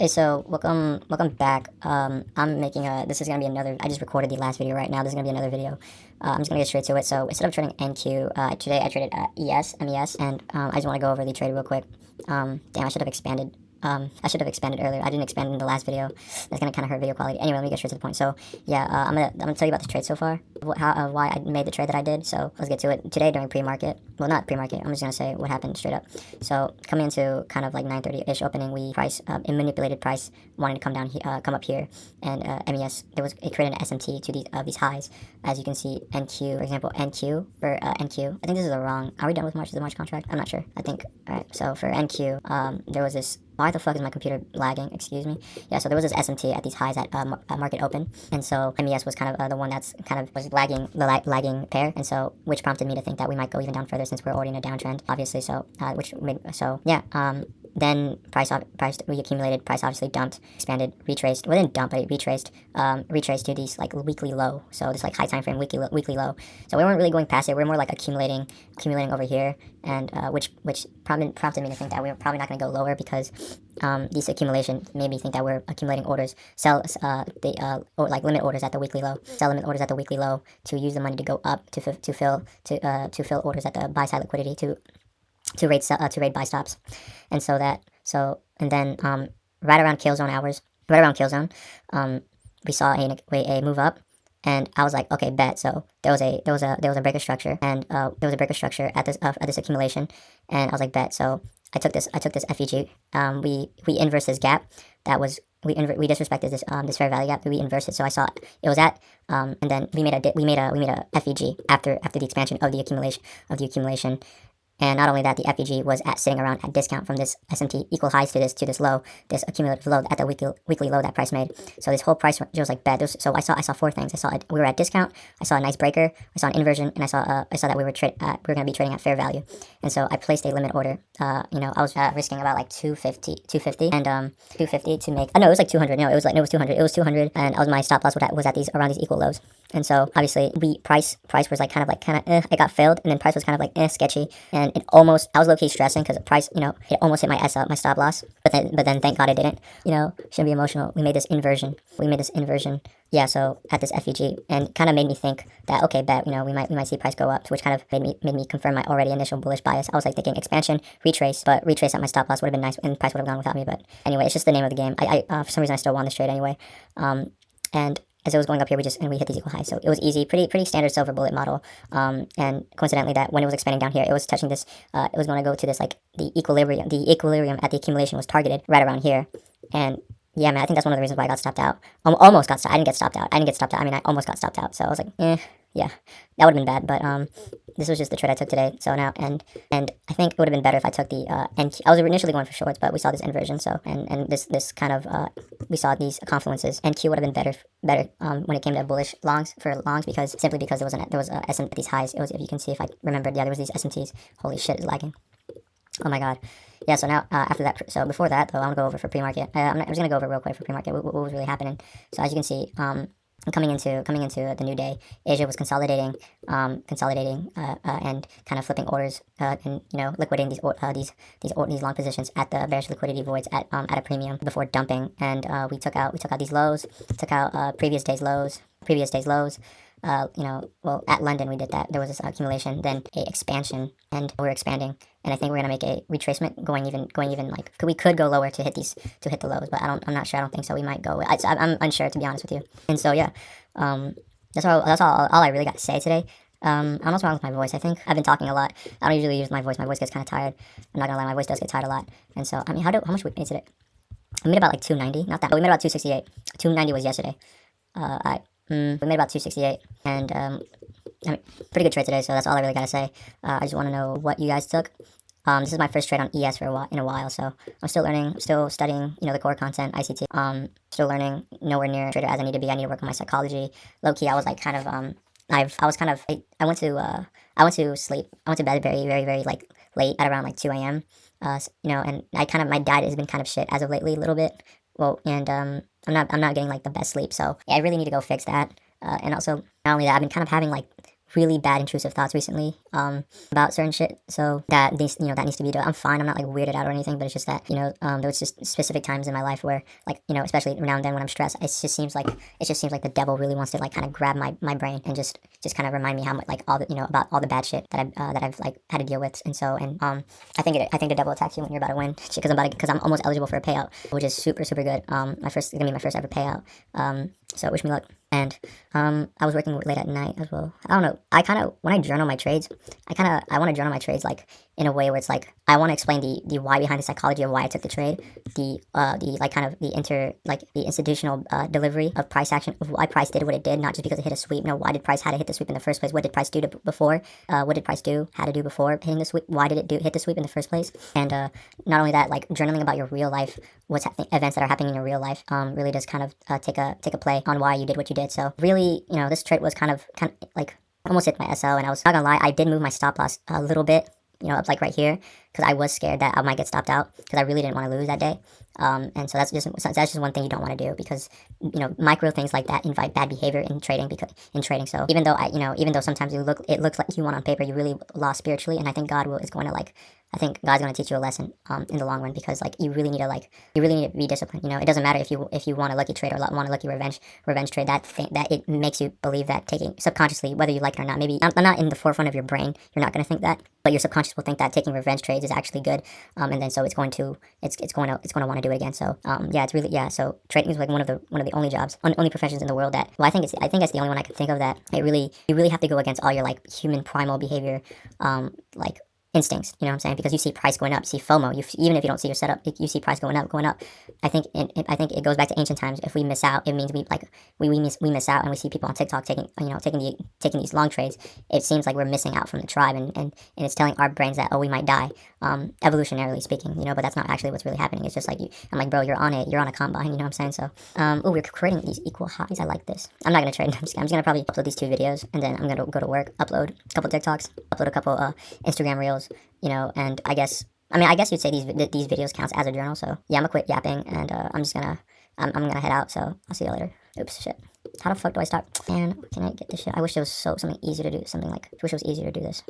Hey, so welcome back. I'm making this is gonna be another. I just recorded the last video right now. This is gonna be another video. I'm just gonna get straight to it. So instead of trading NQ, today I traded MES, and I just want to go over the trade real quick. Damn, I should have expanded. I should have expanded earlier. I didn't expand in the last video. That's gonna kind of hurt video quality. Anyway, let me get straight to the point. So yeah, I'm gonna tell you about this trade so far, why I made the trade that I did. So let's get to it. Today during pre-market, well, not pre-market. I'm just gonna say what happened straight up. So coming into kind of like 9:30-ish opening, we it manipulated price, wanting to come down come up here, and MES it created an SMT to these highs, as you can see. NQ, for example, NQ or NQ. I think this is the wrong. Are we done with March? Is the March contract? I'm not sure. I think. All right. So for NQ, there was this. Why the fuck is my computer lagging? Excuse me. Yeah, so there was this SMT at these highs at market open, and so MES was kind of the one that's kind of was lagging the lagging pair, and so which prompted me to think that we might go even down further since we're already in a downtrend, obviously. So then price reaccumulated, price obviously dumped, expanded, retraced. Well, didn't dump, but it retraced to these like weekly low. So this like high time frame weekly low. So we weren't really going past it. We were more like accumulating over here, and which prompted me to think that we were probably not going to go lower because these accumulation made me think that we're accumulating orders, or like limit orders at the weekly low, sell limit orders at the weekly low to use the money to go up to fill orders at the buy side liquidity to raid buy stops, and then right around kill zone, we saw a move up, and I was like, okay, bet. So there was a breaker structure, and there was a breaker structure at this accumulation, and I was like, bet. So I took this FEG. We inversed this gap. That was we disrespected this fair value gap. We inversed it. So I saw it was at and then we made a FEG after the expansion of the accumulation. And not only that, the FEG was sitting around at discount from this SMT, equal highs to this low, this accumulative low at the weekly low that price made. So this whole price was like bad. So I saw four things. We were at discount. I saw a nice breaker. I saw an inversion, and I saw that we were going to be trading at fair value. And so I placed a limit order. I was risking about like 250, and 250 to make. No, it was like 200. No, it was 200. It was 200, and my stop loss was at around these equal lows. And so obviously price was like kind of it got failed, and then price was kind of like sketchy, and it almost, I was low key stressing because the price, it almost hit my stop loss, but then thank God it didn't. Shouldn't be emotional. We made this inversion. Yeah, so at this FEG, and kind of made me think that, okay, bet, we might see price go up, which kind of made me confirm my already initial bullish bias. I was like thinking expansion, retrace at my stop loss would have been nice, and price would have gone without me. But anyway, it's just the name of the game. I for some reason I still won this trade anyway. And as it was going up here, we hit these equal highs. So it was easy, pretty standard silver bullet model. And coincidentally, that when it was expanding down here, it was touching this. It was going to go to this, like the equilibrium. The equilibrium at the accumulation was targeted right around here. And yeah, man, I think that's one of the reasons why I got stopped out. Almost got stopped. I didn't get stopped out. I mean, I almost got stopped out. So I was like, yeah, that would have been bad. But this was just the trade I took today. So now, and I think it would have been better if I took the NQ. I was initially going for shorts, but we saw this inversion. So and this kind of we saw these confluences. NQ would have been better when it came to bullish longs because there was a SM at these highs. It was, if you can see, if I remembered, yeah, there was these SMTs. Holy shit, it's lagging. Oh my god. Yeah, so now after that, so before that though, I'm gonna go over for pre-market. I'm just gonna go over real quick for pre-market what was really happening. So as you can see, coming into the new day, Asia was consolidating, and kind of flipping orders, and liquidating these long positions at the bearish liquidity voids at a premium before dumping. And we took out these lows, previous day's lows. At London we did that. There was this accumulation, then a expansion, and we're expanding. And I think we're gonna make a retracement, going even like we could go lower to hit the lows, but I'm not sure. I don't think so. We might go. I'm unsure, to be honest with you. And so yeah, that's all I really got to say today. I don't know what's wrong with my voice. I think I've been talking a lot. I don't usually use my voice. My voice gets kind of tired. I'm not gonna lie, my voice does get tired a lot. And so I mean, how much we made today? We made about like 290. Not that, but we made about 268. 290 was yesterday. We made about 268, and I mean, pretty good trade today. So that's all I really gotta say. I just want to know what you guys took. This is my first trade on ES in a while, so I'm still learning, still studying, the core content, ICT. Still learning, nowhere near trader as I need to be. I need to work on my psychology. Low key, I was like kind of I went to sleep. I went to bed very, very, very like late at around like 2 a.m. And my diet has been kind of shit as of lately, a little bit. Well, and I'm not getting like the best sleep, so yeah, I really need to go fix that. And also, not only that, I've been kind of having like really bad intrusive thoughts recently about certain shit. So that needs, that needs to be done. I'm fine. I'm not like weirded out or anything, but it's just that, there was just specific times in my life where, like, especially now and then when I'm stressed, it just seems like the devil really wants to like kind of grab my brain and just kind of remind me how much, like, all the, about all the bad shit that I've like had to deal with. And so, and I think the devil attacks you when you're about to win, because I'm almost eligible for a payout, which is super good. It's gonna be my first ever payout. So wish me luck. And I was working late at night as well. I don't know. I kind of, when I journal my trades, I want to journal my trades like in a way where it's like I want to explain the why behind the psychology of why I took the trade, the like kind of the institutional delivery of price action, of why price did what it did, not just because it hit a sweep. No, why did price had to hit the sweep in the first place? What did price do before? What did price do? Had to do before hitting the sweep? Why did it hit the sweep in the first place? And not only that, like journaling about your real life, events that are happening in your real life, really does kind of take a play on why you did what you did. So really, this trade was kind of like almost hit my SL, and I was not gonna lie, I did move my stop loss a little bit, up like right here, because I was scared that I might get stopped out, because I really didn't want to lose that day. And so that's just one thing you don't want to do, because micro things like that invite bad behavior in trading. So even though sometimes it looks like you won on paper, you really lost spiritually. And I think God's going to teach you a lesson in the long run, because like you really need to be disciplined. It doesn't matter if you want a lucky trade or want a lucky revenge trade. That it makes you believe that, taking subconsciously, whether you like it or not, maybe not in the forefront of your brain, you're not going to think that, but your subconscious will think that taking revenge trades is actually good. And then so it's going to want to do it again. So so trading is like one of the only jobs, only professions in the world that, well, I think it's the only one I can think of that you really have to go against all your like human primal behavior, like instincts, you know what I'm saying? Because you see price going up, you see FOMO, even if you don't see your setup, you see price going up. I think it goes back to ancient times. If we miss out, it means we miss out, and we see people on TikTok taking these long trades. It seems like we're missing out from the tribe, and it's telling our brains that, oh, we might die, evolutionarily speaking, but that's not actually what's really happening. It's just like I'm like, bro, you're on a combine, you know what I'm saying? So we're creating these equal highs. I like this. I'm not gonna trade. I'm just gonna probably upload these 2 videos, and then I'm gonna go to work, upload a couple TikToks, upload a couple Instagram reels, and I guess you'd say these videos counts as a journal. So yeah, I'm gonna quit yapping, and I'm gonna head out. So I'll see you later. Oops, shit. How the fuck do I start? And can I get this shit? I wish it was something easy to do. I wish it was easier to do this.